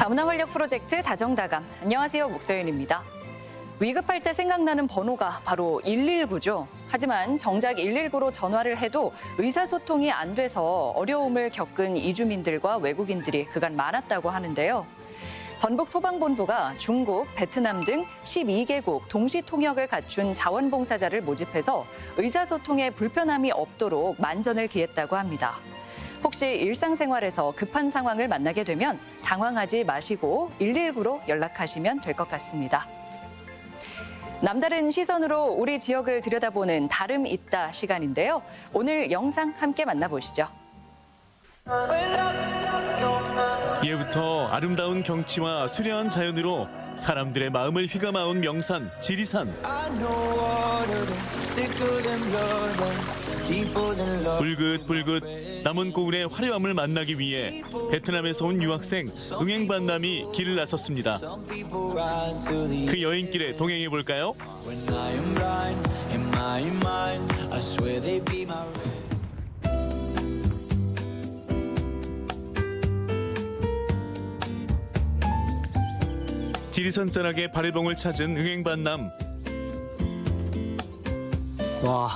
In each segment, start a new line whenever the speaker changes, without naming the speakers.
다문화 활력 프로젝트 다정다감. 안녕하세요, 목서윤입니다. 위급할 때 생각나는 번호가 바로 119죠. 하지만 정작 119로 전화를 해도 의사소통이 안 돼서 어려움을 겪은 이주민들과 외국인들이 그간 많았다고 하는데요. 전북 소방본부가 중국, 베트남 등 12개국 동시 통역을 갖춘 자원봉사자를 모집해서 의사소통에 불편함이 없도록 만전을 기했다고 합니다. 혹시 일상생활에서 급한 상황을 만나게 되면 당황하지 마시고 119로 연락하시면 될 것 같습니다. 남다른 시선으로 우리 지역을 들여다보는 다름 있다 시간인데요. 오늘 영상 함께 만나보시죠.
예부터 아름다운 경치와 수려한 자연으로 사람들의 마음을 휘감아온 명산 지리산. 불긋불긋 남은 고을의 화려함을 만나기 위해 베트남에서 온 유학생 응행반남이 길을 나섰습니다. 그 여행길에 동행해 볼까요? 지리산 자락의 발해봉을 찾은 응행반남.
와,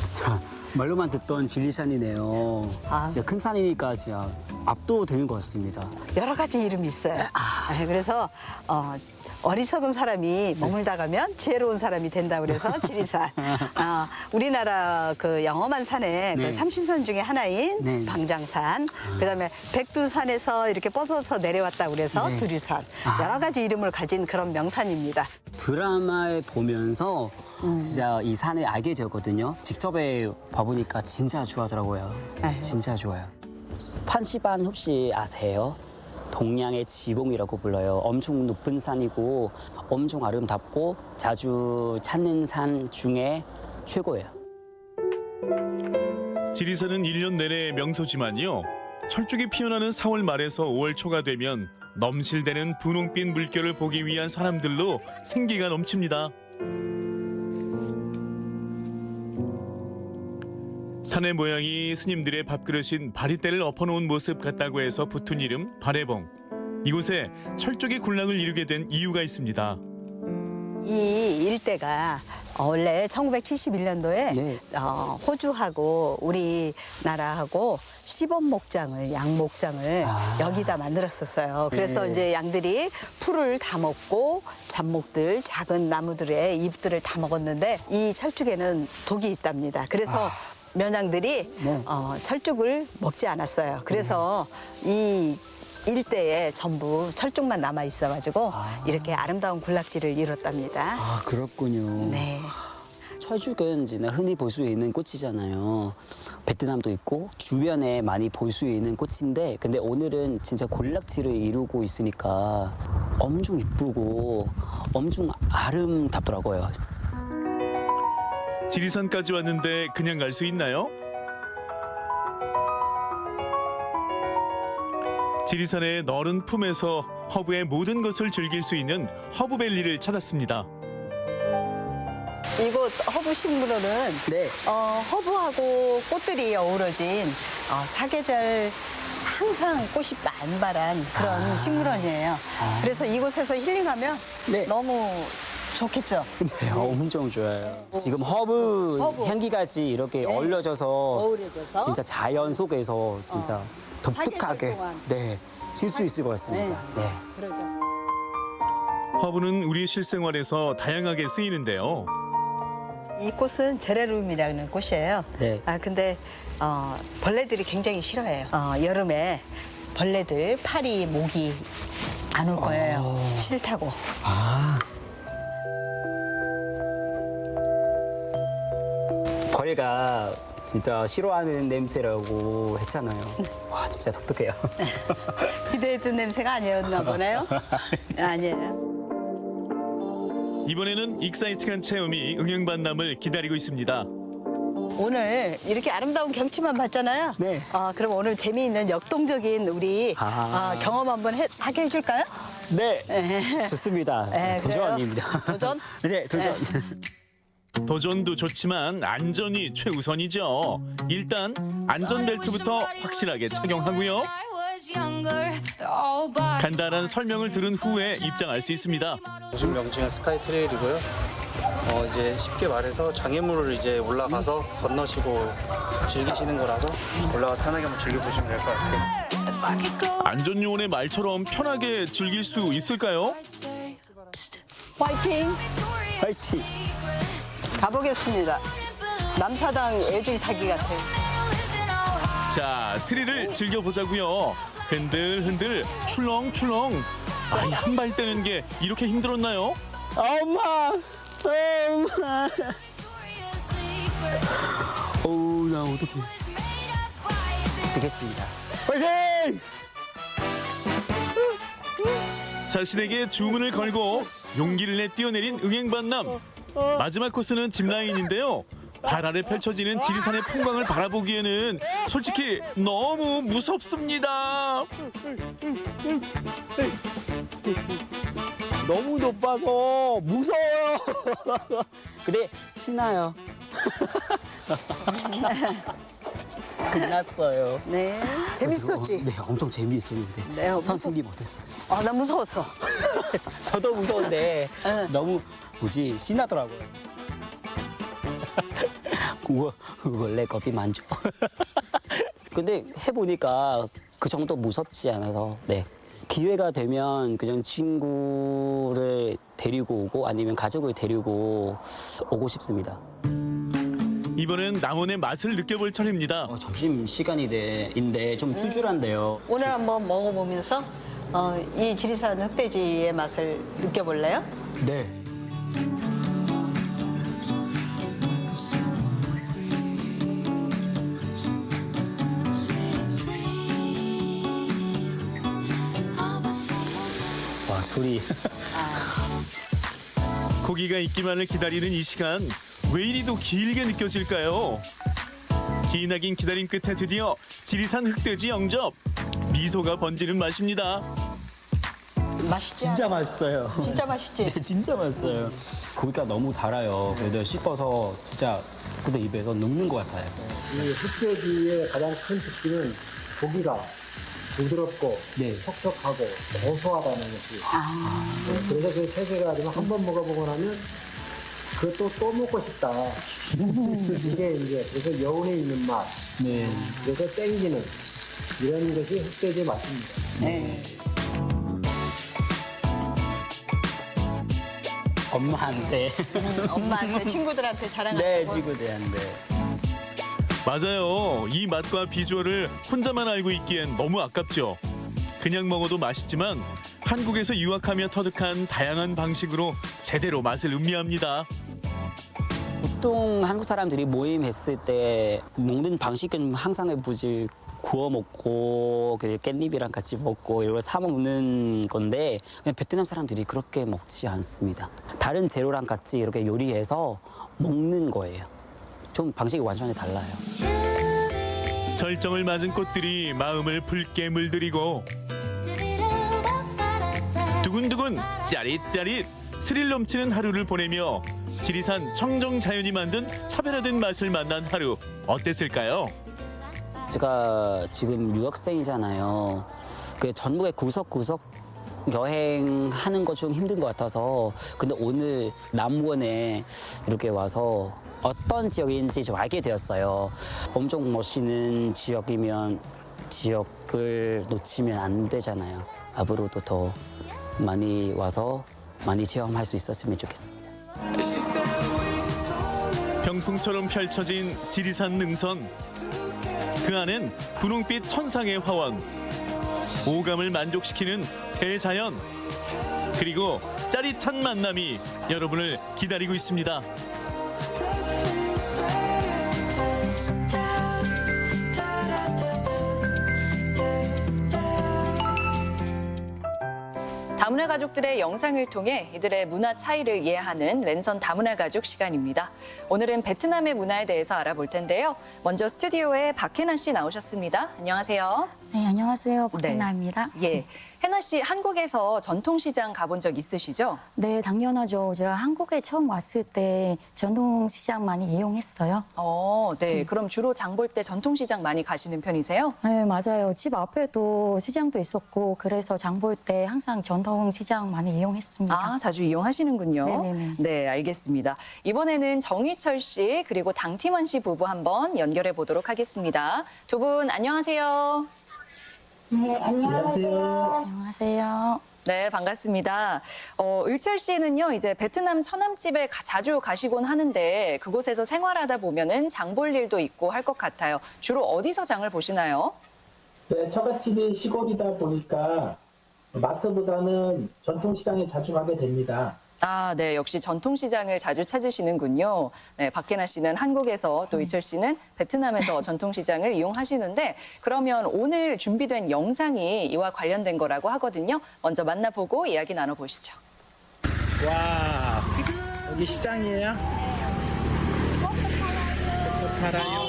진짜 말로만 듣던 지리산이네요. 진짜 큰 산이니까 진짜 압도되는 것 같습니다.
여러 가지 이름이 있어요. 그래서 어리석은 사람이 머물다 가면 지혜로운 사람이 된다 그래서 지리산. 우리나라 그 영험한 산에
네.
그 삼신산 중에 하나인
네.
방장산, 그다음에 백두산에서 이렇게 뻗어서 내려왔다 그래서
네.
두류산. 여러 가지 이름을 가진 그런 명산입니다.
드라마에 보면서 진짜 이 산을 알게 되었거든요. 직접 봐보니까 진짜 좋아하더라고요.
네.
진짜 좋아요. 판시반 혹시 아세요? 동양의 지봉이라고 불러요. 엄청 높은 산이고 엄청 아름답고 자주 찾는 산 중에 최고예요.
지리산은 1년 내내 명소지만요. 철쭉이 피어나는 4월 말에서 5월 초가 되면 넘실대는 분홍빛 물결을 보기 위한 사람들로 생기가 넘칩니다. 산의 모양이 스님들의 밥그릇인 바리떼를 엎어놓은 모습 같다고 해서 붙은 이름 발해봉. 이곳에 철쭉이 군락을 이루게 된 이유가 있습니다.
이 일대가 원래 1971년도에
네.
호주하고 우리나라하고 시범 목장을, 양 목장을 여기다 만들었었어요. 그래서
네.
이제 양들이 풀을 다 먹고 잡목들, 작은 나무들의 잎들을 다 먹었는데 이 철쭉에는 독이 있답니다. 그래서 면양들이
네.
철쭉을 먹지 않았어요. 그래서 이 일대에 전부 철쭉만 남아 있어가지고 이렇게 아름다운 군락지를 이뤘답니다.
아, 그렇군요.
네.
철쭉은 진짜 흔히 볼 수 있는 꽃이잖아요. 베트남도 있고 주변에 많이 볼 수 있는 꽃인데 근데 오늘은 진짜 군락지를 이루고 있으니까 엄청 이쁘고 엄청 아름답더라고요.
지리산까지 왔는데 그냥 갈 수 있나요? 지리산의 너른 품에서 허브의 모든 것을 즐길 수 있는 허브밸리를 찾았습니다.
이곳 허브 식물원은
네.
허브하고 꽃들이 어우러진 사계절 항상 꽃이 만발한 그런 식물원이에요. 그래서 이곳에서 힐링하면
네.
너무 좋겠죠.
네, 엄청 좋아요. 지금 허브 향기까지 이렇게 어우러져서
어우러져서
진짜 자연 속에서 진짜 독특하게
4개월 동안.
쉴 수 있을 것 같습니다. 네.
그러죠.
허브는 우리 실생활에서 다양하게 쓰이는데요.
이 꽃은 제레룸이라는 꽃이에요.
네.
근데 벌레들이 굉장히 싫어해요. 여름에 벌레들 파리, 모기 안 올 거예요. 싫다고.
벌레가 진짜 싫어하는 냄새라고 했잖아요. 와, 진짜 독특해요.
기대했던 냄새가 아니었나 보네요. 아니에요.
이번에는 익사이팅한 체험이 응행반남을 기다리고 있습니다.
오늘 이렇게 아름다운 경치만 봤잖아요.
네.
그럼 오늘 재미있는 역동적인 우리 경험 한번 하게 해줄까요?
네,
네.
좋습니다.
네,
도전입니다.
도전?
네, 도전.
도전도 좋지만 안전이 최우선이죠. 일단 안전벨트부터 확실하게 착용하고요. 간단한 설명을 들은 후에 입장할 수 있습니다.
도심 명칭은 스카이 트레일이고요. 이제 쉽게 말해서 장애물을 이제 올라가서 건너시고 즐기시는 거라서 올라가서 편하게 한번 즐겨보시면 될 것 같아요.
안전요원의 말처럼 편하게 즐길 수 있을까요?
화이팅!
화이팅!
가보겠습니다. 남사당 애중 타기 같아요.
자, 스릴을 즐겨보자고요. 흔들흔들 출렁출렁. 아이, 한 발 떼는 게 이렇게 힘들었나요?
엄마! 엄마! 어우, 나 어떡해. 되겠습니다. 화이팅!
자신에게 주문을 걸고 용기를 내 뛰어내린 응행반남. 마지막 코스는 짚라인인데요. 발 아래 펼쳐지는 지리산의 풍광을 바라보기에는 솔직히 너무 무섭습니다.
너무 높아서 무서워요. 근데 신나요. 끝났어요.
네. 재밌었지?
네, 엄청 재미있었는데.
네,
선생님 어땠어요?
나 무서웠어.
저도 무서운데
네.
너무 뭐지 신나더라고요. 원래 겁이 많죠. 근데 해보니까 그 정도 무섭지 않아서 네. 기회가 되면 그냥 친구를 데리고 오고 아니면 가족을 데리고 오고 싶습니다.
이번엔 남원의 맛을 느껴볼 차례입니다.
점심 시간인데 좀 출출한데요.
오늘 한번 먹어보면서 이 지리산 흑돼지의 맛을 느껴볼래요?
네. 와 소리.
고기가 익기만을 기다리는 이 시간 왜 이리도 길게 느껴질까요? 기나긴 기다림 끝에 드디어 지리산 흑돼지 영접. 미소가 번지는 맛입니다.
맛있지?
진짜 맛있어요.
진짜 맛있지?
네, 진짜 맛있어요. 고기가 너무 달아요. 그래도 씹어서 진짜 그대 입에서 녹는 것 같아요.
이 흑돼지의 가장 큰 특징은 고기가 부드럽고
네.
촉촉하고 고소하다는 것이. 그래서 그 세 가지만 한 번 먹어보고 나면 그것도 또 먹고 싶다. 이게 이제 그래서 여운에 있는 맛,
네.
그래서 땡기는 이런 것이 흑돼지의 맛입니다.
네.
엄마한테.
엄마한테, 친구들한테 자랑하고.
네, 친구들한테.
맞아요. 이 맛과 비주얼을 혼자만 알고 있기엔 너무 아깝죠. 그냥 먹어도 맛있지만 한국에서 유학하며 터득한 다양한 방식으로 제대로 맛을 음미합니다.
보통 한국 사람들이 모임했을 때 먹는 방식은 항상 무지 구워 먹고 그리고 깻잎이랑 같이 먹고 이걸 사 먹는 건데 그냥 베트남 사람들이 그렇게 먹지 않습니다. 다른 재료랑 같이 이렇게 요리해서 먹는 거예요. 좀 방식이 완전히 달라요.
절정을 맞은 꽃들이 마음을 붉게 물들이고 두근두근 짜릿짜릿 스릴 넘치는 하루를 보내며 지리산 청정 자연이 만든 차별화된 맛을 만난 하루 어땠을까요?
제가 지금 유학생이잖아요. 그 전국의 구석구석 여행하는 거 좀 힘든 것 같아서 근데 오늘 남원에 이렇게 와서 어떤 지역인지 좀 알게 되었어요. 엄청 멋있는 지역이면 지역을 놓치면 안 되잖아요. 앞으로도 더 많이 와서 많이 체험할 수 있었으면 좋겠습니다.
병풍처럼 펼쳐진 지리산 능선. 그 안엔 분홍빛 천상의 화원, 오감을 만족시키는 대자연, 그리고 짜릿한 만남이 여러분을 기다리고 있습니다.
다문화 가족들의 영상을 통해 이들의 문화 차이를 이해하는 랜선 다문화 가족 시간입니다. 오늘은 베트남의 문화에 대해서 알아볼 텐데요. 먼저 스튜디오에 박혜나 씨 나오셨습니다. 안녕하세요.
네, 안녕하세요. 박혜나입니다.
예, 해나 씨, 한국에서 전통시장 가본 적 있으시죠?
네, 당연하죠. 제가 한국에 처음 왔을 때 전통시장 많이 이용했어요.
네. 그럼 주로 장 볼 때 전통시장 많이 가시는 편이세요?
네, 맞아요. 집 앞에도 시장도 있었고 그래서 장 볼 때 항상 전통시장 많이 이용했습니다.
아, 자주 이용하시는군요.
네네네.
네, 알겠습니다. 이번에는 정일철 씨 그리고 당팀원 씨 부부 한번 연결해 보도록 하겠습니다. 두 분 안녕하세요.
안녕하세요.
네, 반갑습니다. 을철 씨는요, 이제 베트남 처남집에 자주 가시곤 하는데 그곳에서 생활하다 보면은 장 볼 일도 있고 할 것 같아요. 주로 어디서 장을 보시나요?
네, 처갓집이 시골이다 보니까 마트보다는 전통시장에 자주 가게 됩니다.
아, 네. 역시 전통시장을 자주 찾으시는군요. 네, 박혜나 씨는 한국에서 또 이철 씨는 베트남에서 전통시장을 이용하시는데 그러면 오늘 준비된 영상이 이와 관련된 거라고 하거든요. 먼저 만나보고 이야기 나눠보시죠.
와, 여기 시장이에요?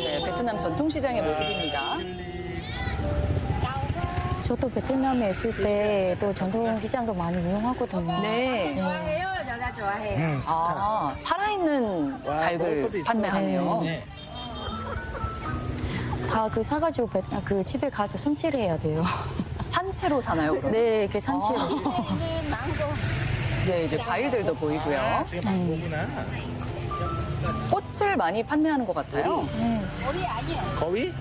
네, 베트남 전통시장의 모습입니다.
저도 베트남에 있을 때 또 전통시장도 많이 이용하거든요.
네. 아, 살아있는
먹을
닭을
것도 있어.
판매하네요.
네.
다 그 사가지고 그 집에 가서 손질해야 돼요.
산채로 사나요? 그럼?
네, 그 산채로.
네, 이제 과일들도 보이고요.
저게 망고구나.
꽃을 많이 판매하는 것 같아요.
거위?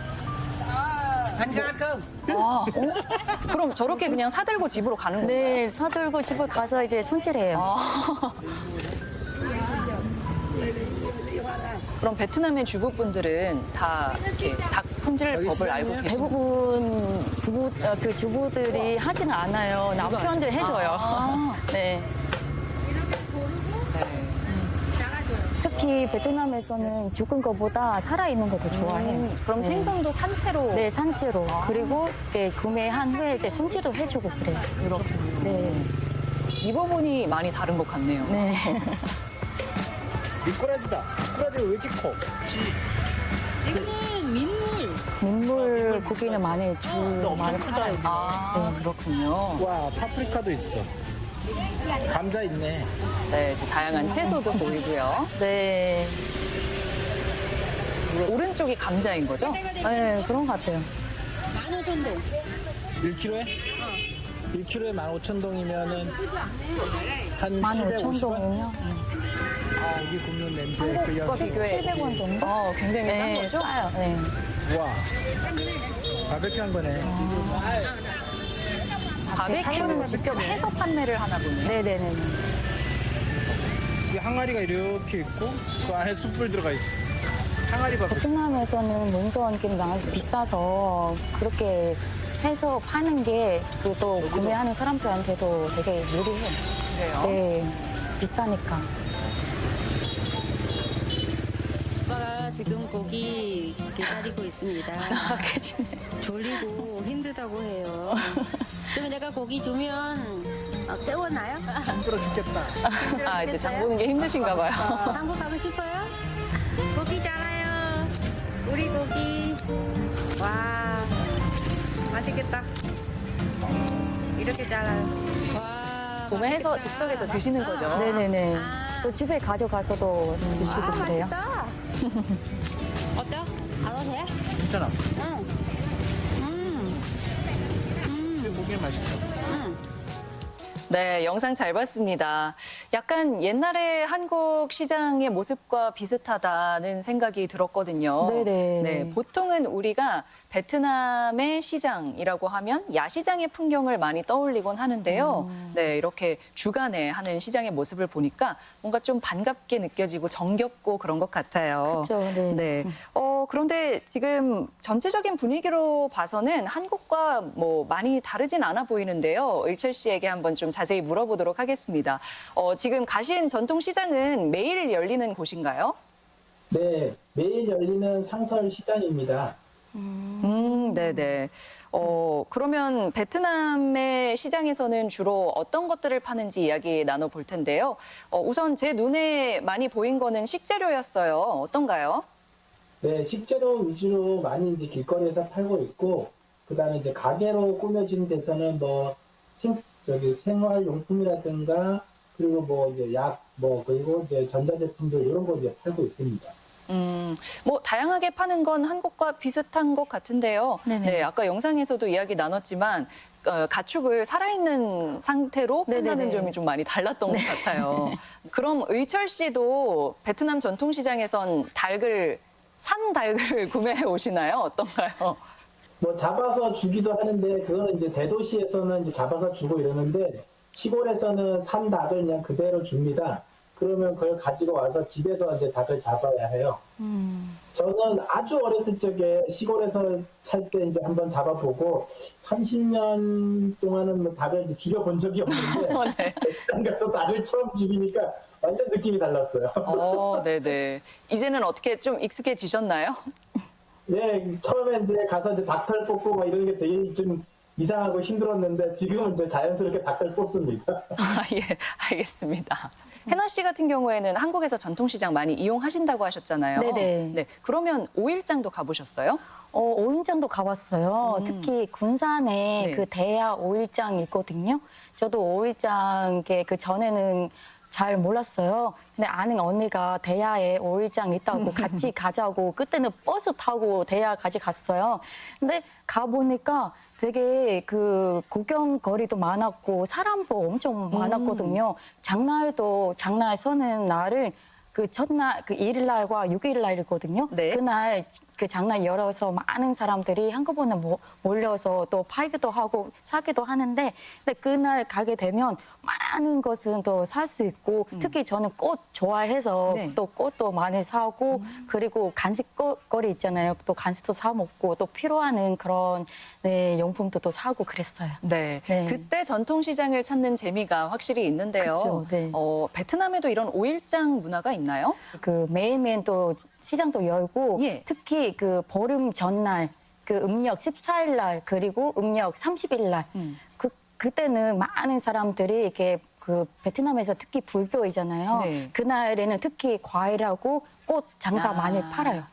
아, 그럼 저렇게 그냥 사들고 집으로 가는 건가요?
네, 사들고 집에 가서 이제 손질해요.
아. 그럼 베트남의 주부분들은 다 이렇게 닭 손질 법을 알고 계신가요?
대부분 그 주부들이 하지는 않아요. 남편들 해줘요.
아.
네.
네.
특히 베트남에서는 죽은 것보다 살아있는 거 더 좋아해요.
그럼
네.
생선도 산채로
네, 산채로. 그리고 네, 구매한 후에 이제 손질도 해주고 그래요.
그렇군요.
네.
이 부분이 많이 다른 것 같네요.
네.
미꾸라지다. 미꾸라지가 왜 이렇게 커?
민물 고기는 많이 많이 팔아요.
아, 그렇군요.
와, 파프리카도 있어. 감자 있네.
네, 이제 다양한 채소도 보이고요.
네.
오른쪽이 감자인 거죠?
네, 그런 것 같아요.
1kg에? 1kg에 15,000동이면은 한 750원?
15,000동이면
아, 여기 굽는 냄새. 그
한국과 비교해
700원 정도?
굉장히 싼
네,
거죠?
싸요. 네.
와, 바베큐 한 거네.
바베큐는 직접 해서 판매를 하나 보네요.
네네네.
이 항아리가 이렇게 있고 그 안에 숯불 들어가 있어. 항아리 밥.
베트남에서는 물건 많이 비싸서 그렇게 해서 파는 게 그 또 구매하는 사람들한테도 되게 유리해요.
그래요?
네, 비싸니까.
오빠가 지금 고기 기다리고 있습니다. 졸리고 힘들다고 해요. 그러면 내가 고기 주면 깨워놔요?
힘들어 죽겠다.
아, 이제 장 보는 게 힘드신가 봐요.
한국 가고 싶어요? 고기 잘라요. 우리 고기. 와, 맛있겠다. 이렇게 잘라요. 와,
구매해서
맛있겠다.
즉석에서 드시는 거죠?
네네네. 또 집에 가져가서도 드시고
아,
그래요.
맛있다. 어때? 바로 돼?
괜찮아.
응.
고기 맛있어.
네, 영상 잘 봤습니다. 약간 옛날에 한국 시장의 모습과 비슷하다는 생각이 들었거든요.
네네.
네, 보통은 우리가 베트남의 시장이라고 하면 야시장의 풍경을 많이 떠올리곤 하는데요. 네, 이렇게 주간에 하는 시장의 모습을 보니까 뭔가 좀 반갑게 느껴지고 정겹고 그런 것 같아요.
그렇죠. 네.
네. 그런데 지금 전체적인 분위기로 봐서는 한국과 뭐 많이 다르진 않아 보이는데요. 을철 씨에게 한번 좀 자세히 물어보도록 하겠습니다. 지금 가신 전통시장은 매일 열리는 곳인가요?
네, 매일 열리는 상설 시장입니다.
네네. 그러면 베트남의 시장에서는 주로 어떤 것들을 파는지 이야기 나눠볼 텐데요. 우선 제 눈에 많이 보인 거는 식재료였어요. 어떤가요?
네, 식재료 위주로 많이 이제 길거리에서 팔고 있고, 그다음에 이제 가게로 꾸며진 데서는 뭐 생활용품이라든가 그리고 뭐 이제 약, 뭐 그리고 이제 전자제품들 이런 거 이제 팔고 있습니다.
뭐 다양하게 파는 건 한국과 비슷한 것 같은데요.
네네.
네, 아까 영상에서도 이야기 나눴지만 가축을 살아있는 상태로 판다는
네네네.
점이 좀 많이 달랐던 것 같아요. 그럼 의철 씨도 베트남 전통시장에선 산 닭을 구매해 오시나요? 어떤가요?
뭐 잡아서 주기도 하는데 그거는 이제 대도시에서는 이제 잡아서 주고 이러는데 시골에서는 산 닭을 그냥 그대로 줍니다. 그러면 그걸 가지고 와서 집에서 이제 닭을 잡아야 해요. 저는 아주 어렸을 적에 시골에서 살 때 이제 한번 잡아보고 30년 동안은 뭐 닭을 이제 죽여본 적이 없는데
네.
베트남 가서 닭을 처음 죽이니까 완전 느낌이 달랐어요.
네네. 이제는 어떻게 좀 익숙해지셨나요?
네, 처음에 이제 가서 이제 닭털 뽑고 막 이런 게 되게 좀 이상하고 힘들었는데 지금은 이제 자연스럽게 닭털 뽑습니다.
예, 알겠습니다. 해나 씨 같은 경우에는 한국에서 전통시장 많이 이용하신다고 하셨잖아요.
네네.
네, 그러면 오일장도 가보셨어요?
오일장도 가봤어요. 특히 군산에
네.
그 대야 오일장 있거든요. 저도 오일장에 그 전에는 잘 몰랐어요. 근데 아는 언니가 대야에 오일장 있다고 같이 가자고 그때는 버스 타고 대야 같이 갔어요. 근데 가보니까 되게 그 구경거리도 많았고 사람도 엄청 많았거든요. 장날 서는 날을 그 첫날 그 1일 날과 6일 날이거든요.
네.
그날 그 장날 열어서 많은 사람들이 한꺼번에 몰려서 또 팔기도 하고 사기도 하는데 근데 그날 가게 되면 많은 것은 또 살 수 있고 특히 저는 꽃 좋아해서
네.
또 꽃도 많이 사고 그리고 간식거리 있잖아요. 또 간식도 사 먹고 또 필요한 그런 네, 용품도 또 사고 그랬어요.
네.
네.
그때 전통시장을 찾는 재미가 확실히 있는데요.
그쵸, 네.
베트남에도 이런 오일장 문화가 있나요?
그 매일매일 또 시장도 열고
예.
특히 그 보름 전날 그 음력 14일 날 그리고 음력 30일 날 그때는 많은 사람들이 이렇게 그 베트남에서 특히 불교이잖아요.
네.
그날에는 특히 과일하고 꽃 장사 많이 팔아요.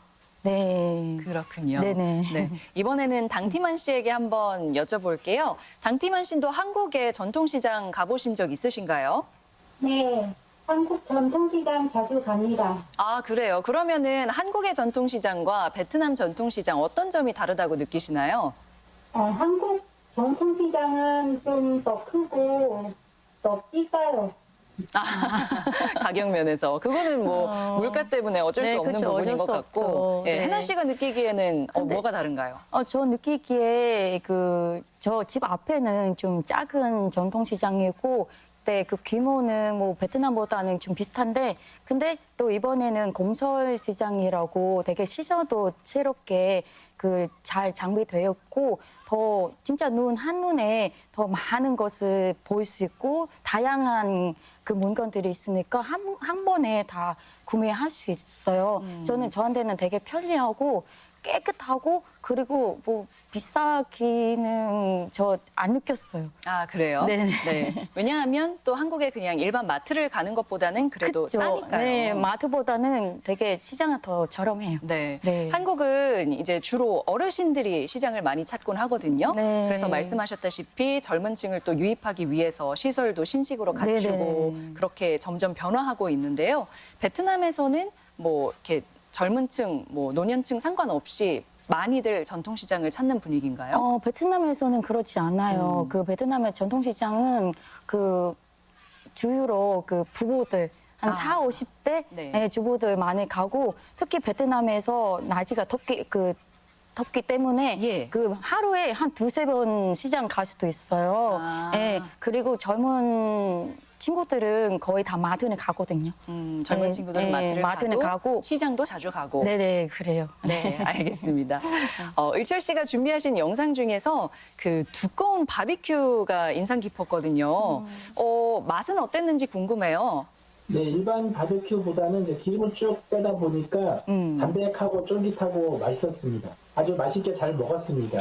네.
그렇군요.
네네.
네. 이번에는 당티만 씨에게 한번 여쭤볼게요. 당티만 씨도 한국의 전통시장 가보신 적 있으신가요?
네, 한국 전통시장 자주 갑니다.
아, 그래요. 그러면은 한국의 전통시장과 베트남 전통시장 어떤 점이 다르다고 느끼시나요?
한국 전통시장은 좀 더 크고 더 비싸요.
가격 면에서. 그거는 뭐 물가 때문에 어쩔
네,
수 없는
그쵸.
부분인
어쩔
것
수
같고.
없죠.
예,
네.
해나 씨가 느끼기에는
근데-
뭐가 다른가요?
저 느끼기에 그 저 집 앞에는 좀 작은 전통시장이고 네, 그 규모는 뭐 베트남보다는 좀 비슷한데 근데 또 이번에는 곰설 시장이라고 되게 시설도 새롭게 그 잘 장비되었고 더 진짜 눈 한눈에 더 많은 것을 볼 수 있고 다양한 그 물건들이 있으니까 한 번에 다 구매할 수 있어요. 저한테는 되게 편리하고 깨끗하고 그리고 뭐 비싸기는 저 안 느꼈어요.
아, 그래요?
네네.
네. 왜냐하면 또 한국에 그냥 일반 마트를 가는 것보다는 그래도
그쵸?
싸니까요.
네, 마트보다는 되게 시장은 더 저렴해요.
네.
네.
한국은 이제 주로 어르신들이 시장을 많이 찾곤 하거든요.
네.
그래서 말씀하셨다시피 젊은 층을 또 유입하기 위해서 시설도 신식으로 갖추고
네네.
그렇게 점점 변화하고 있는데요. 베트남에서는 뭐 이렇게 젊은 층, 뭐 노년층 상관없이 많이들 전통시장을 찾는 분위기인가요?
베트남에서는 그렇지 않아요. 그 베트남의 전통시장은 그 주유로 그 부부들 한 4, 50대
네.
주부들 많이 가고 특히 베트남에서 날씨가 덥기 때문에
예.
그 하루에 한 두세 번 시장 갈 수도 있어요.
아.
예, 그리고 젊은 친구들은 거의 다 마트는 가거든요.
젊은
네,
친구들은
네,
마트를
가고
가고 시장도 자주 가고.
네네, 그래요.
네, 알겠습니다. 을철 씨가 준비하신 영상 중에서 그 두꺼운 바비큐가 인상 깊었거든요. 맛은 어땠는지 궁금해요.
네, 일반 바베큐보다는 이제 기름을 쭉 빼다 보니까 담백하고 쫄깃하고 맛있었습니다. 아주 맛있게 잘 먹었습니다.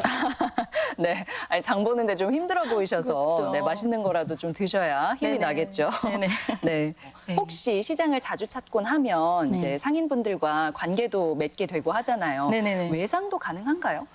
네, 아니, 장 보는데 좀 힘들어 보이셔서
그렇죠.
네, 맛있는 거라도 좀 드셔야 힘이
네네.
나겠죠.
네네.
네.
네.
혹시 시장을 자주 찾곤 하면
네.
이제 상인분들과 관계도 맺게 되고 하잖아요.
네네네.
외상도 가능한가요?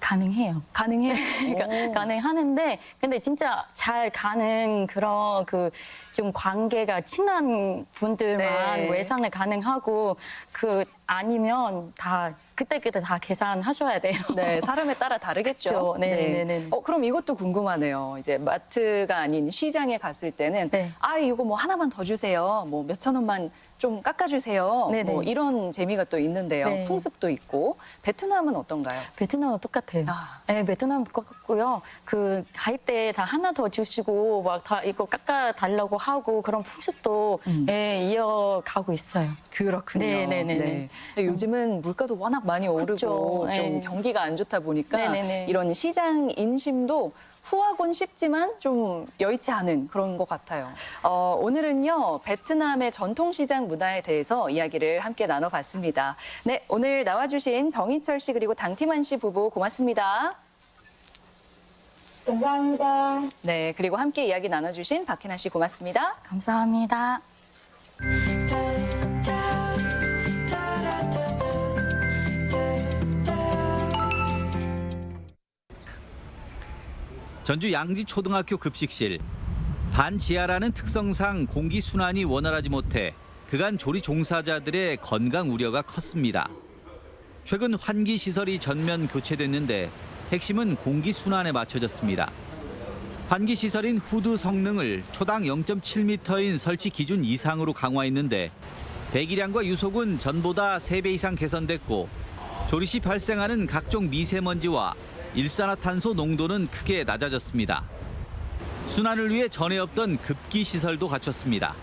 가능해요.
가능해요?
그러니까 가능하는데 근데 진짜 잘 가는 그런 그 좀 관계가 친한 분들만
네.
외상을 가능하고 그 아니면 다 그때그때 다 계산하셔야 돼요.
네, 사람에 따라 다르겠죠.
그쵸. 네.
그럼 이것도 궁금하네요. 이제 마트가 아닌 시장에 갔을 때는
네.
아, 이거 뭐 하나만 더 주세요. 뭐 몇천 원만 좀 깎아주세요.
네네.
뭐 이런 재미가 또 있는데요.
네.
풍습도 있고. 베트남은 어떤가요?
베트남은 똑같아요.
아.
네, 베트남 똑같고요. 그 갈 때 다 하나 더 주시고 막 다 이거 깎아 달라고 하고 그런 풍습도 예, 이어가고 있어요.
그렇군요.
네네네네.
네. 요즘은 물가도 워낙 많이 오르고
그쵸.
좀
네.
경기가 안 좋다 보니까
네네네.
이런 시장 인심도 후하곤 쉽지만 좀 여의치 않은 그런 것 같아요. 오늘은요, 베트남의 전통시장 문화에 대해서 이야기를 함께 나눠봤습니다. 네, 오늘 나와주신 정희철 씨 그리고 당티만 씨 부부 고맙습니다.
감사합니다.
네, 그리고 함께 이야기 나눠주신 박혜나 씨 고맙습니다.
감사합니다.
전주 양지초등학교 급식실. 반지하라는 특성상 공기 순환이 원활하지 못해 그간 조리 종사자들의 건강 우려가 컸습니다. 최근 환기 시설이 전면 교체됐는데 핵심은 공기 순환에 맞춰졌습니다. 환기 시설인 후드 성능을 초당 0.7m인 설치 기준 이상으로 강화했는데 배기량과 유속은 전보다 3배 이상 개선됐고 조리 시 발생하는 각종 미세먼지와 일산화탄소 농도는 크게 낮아졌습니다. 순환을 위해 전에 없던 급기 시설도 갖췄습니다.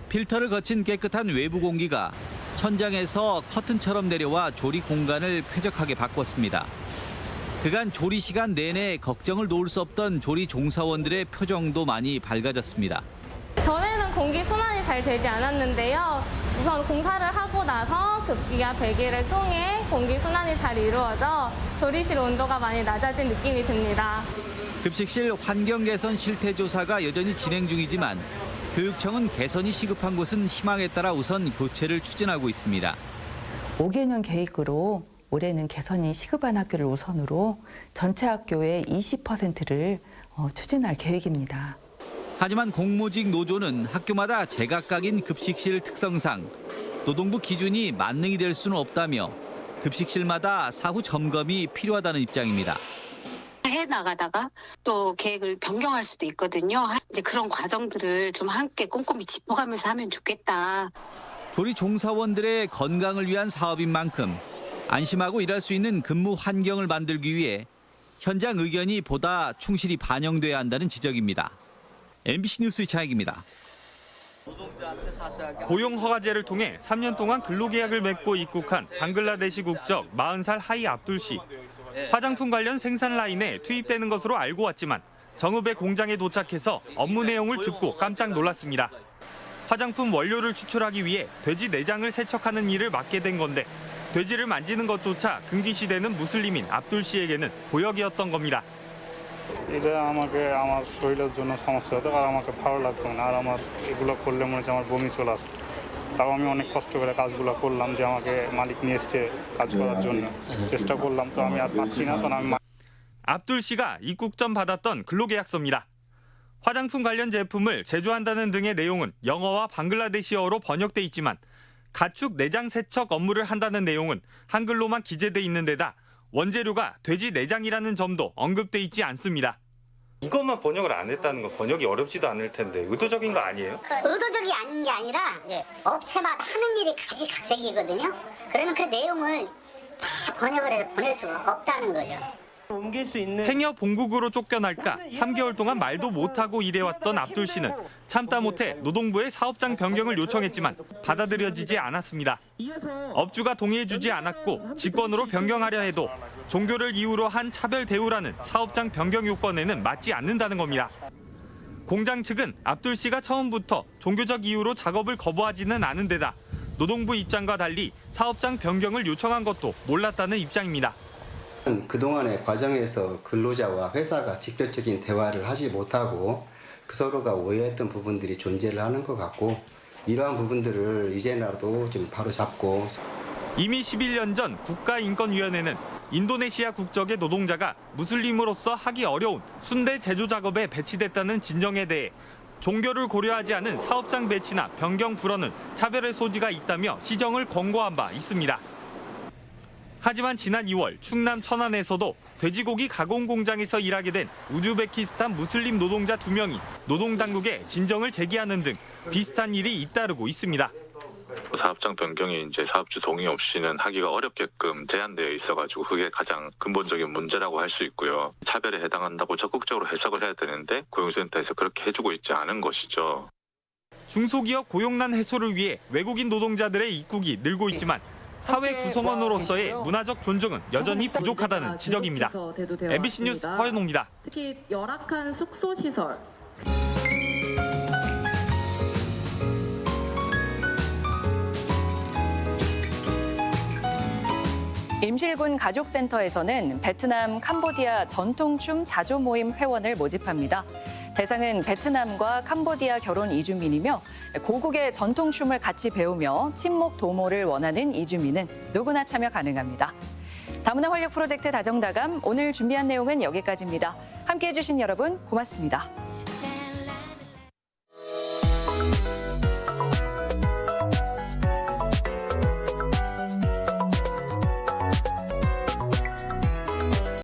필터를 거친 깨끗한 외부 공기가 천장에서 커튼처럼 내려와 조리 공간을 쾌적하게 바꿨습니다. 그간 조리 시간 내내 걱정을 놓을 수 없던 조리 종사원들의 표정도 많이 밝아졌습니다.
전에는 공기 순환이 잘 되지 않았는데요. 우선 공사를 하고 나서 급기와 배기를 통해 공기 순환이 잘 이루어져 조리실 온도가 많이 낮아진 느낌이 듭니다.
급식실 환경 개선 실태 조사가 여전히 진행 중이지만 교육청은 개선이 시급한 곳은 희망에 따라 우선 교체를 추진하고 있습니다.
5개년 계획으로 올해는 개선이 시급한 학교를 우선으로 전체 학교의 20%를 추진할 계획입니다.
하지만 공무직 노조는 학교마다 제각각인 급식실 특성상 노동부 기준이 만능이 될 수는 없다며 급식실마다 사후 점검이 필요하다는 입장입니다.
해 나가다가 또 계획을 변경할 수도 있거든요. 이제 그런 과정들을 좀 함께 꼼꼼히 짚어가면서 하면 좋겠다.
조리 종사원들의 건강을 위한 사업인 만큼 안심하고 일할 수 있는 근무 환경을 만들기 위해 현장 의견이 보다 충실히 반영돼야 한다는 지적입니다. MBC 뉴스 이창익입니다.
고용허가제를 통해 3년 동안 근로계약을 맺고 입국한 방글라데시 국적 40살 하이 압둘 씨. 화장품 관련 생산 라인에 투입되는 것으로 알고 왔지만 정읍의 공장에 도착해서 업무 내용을 듣고 깜짝 놀랐습니다. 화장품 원료를 추출하기 위해 돼지 내장을 세척하는 일을 맡게 된 건데 돼지를 만지는 것조차 금기시되는 무슬림인 압둘 씨에게는 보역이었던 겁니다.
এটা আমাকে আমার শরীরের জন্য সমস্যা হতো আর আমাকে ভালো লাগতো না আর আমার এগুলো করলে মনে হচ্ছে আমার বমি চলে আসে তাও আমি অনেক কষ্ট করে কাজগুলো করলাম যে আমাকে মালিক নিয়ে এসছে কাজ করার জন্য চেষ্টা করলাম তো আমি আর পাচ্ছি না তো আমি
압둘 씨가 입국 전 받았던 근로계약서입니다. 화장품 관련 제품을 제조한다는 등의 내용은 영어와 방글라데시어로 번역돼 있지만 가축 내장 세척 업무를 한다는 내용은 한글로만 기재돼 있는 데다 원재료가 돼지 내장이라는 점도 언급돼 있지 않습니다. 이것만 번역을 안 했다는 건 번역이 어렵지도 않을 텐데 의도적인 거 아니에요?
의도적이 아닌 게 아니라 업체마다 하는 일이 가지각색이거든요. 그러면 그 내용을 다 번역을 해서 보낼 수가 없다는 거죠.
행여 본국으로 쫓겨날까 3개월 동안 말도 못하고 일해왔던 압둘 씨는 참다 못해 노동부에 사업장 변경을 요청했지만 받아들여지지 않았습니다. 업주가 동의해주지 않았고 직권으로 변경하려 해도 종교를 이유로 한 차별 대우라는 사업장 변경 요건에는 맞지 않는다는 겁니다. 공장 측은 압둘 씨가 처음부터 종교적 이유로 작업을 거부하지는 않은 데다 노동부 입장과 달리 사업장 변경을 요청한 것도 몰랐다는 입장입니다.
그동안의 과정에서 근로자와 회사가 직접적인 대화를 하지 못하고 서로가 오해했던 부분들이 존재를 하는 것 같고 이러한 부분들을 이제라도 좀 바로잡고
이미 11년 전 국가인권위원회는 인도네시아 국적의 노동자가 무슬림으로서 하기 어려운 순대 제조 작업에 배치됐다는 진정에 대해 종교를 고려하지 않은 사업장 배치나 변경 불허는 차별의 소지가 있다며 시정을 권고한 바 있습니다. 하지만 지난 2월 충남 천안에서도 돼지고기 가공 공장에서 일하게 된 우즈베키스탄 무슬림 노동자 2명이 노동당국에 진정을 제기하는 등 비슷한 일이 잇따르고 있습니다.
사업장 변경이 이제 사업주 동의 없이는 하기가 어렵게끔 제한되어 있어가지고 그게 가장 근본적인 문제라고 할 수 있고요. 차별에 해당한다고 적극적으로 해석을 해야 되는데 고용센터에서 그렇게 해주고 있지 않은 것이죠.
중소기업 고용난 해소를 위해 외국인 노동자들의 입국이 늘고 있지만 사회 구성원으로서의 문화적 존중은 여전히 부족하다는 지적입니다. MBC 뉴스 허연호입니다.
특히 열악한 숙소 시설.
임실군 가족센터에서는 베트남, 캄보디아 전통춤 자조 모임 회원을 모집합니다. 대상은 베트남과 캄보디아 결혼 이주민이며 고국의 전통춤을 같이 배우며 친목 도모를 원하는 이주민은 누구나 참여 가능합니다. 다문화 활력 프로젝트 다정다감 오늘 준비한 내용은 여기까지입니다. 함께해 주신 여러분 고맙습니다.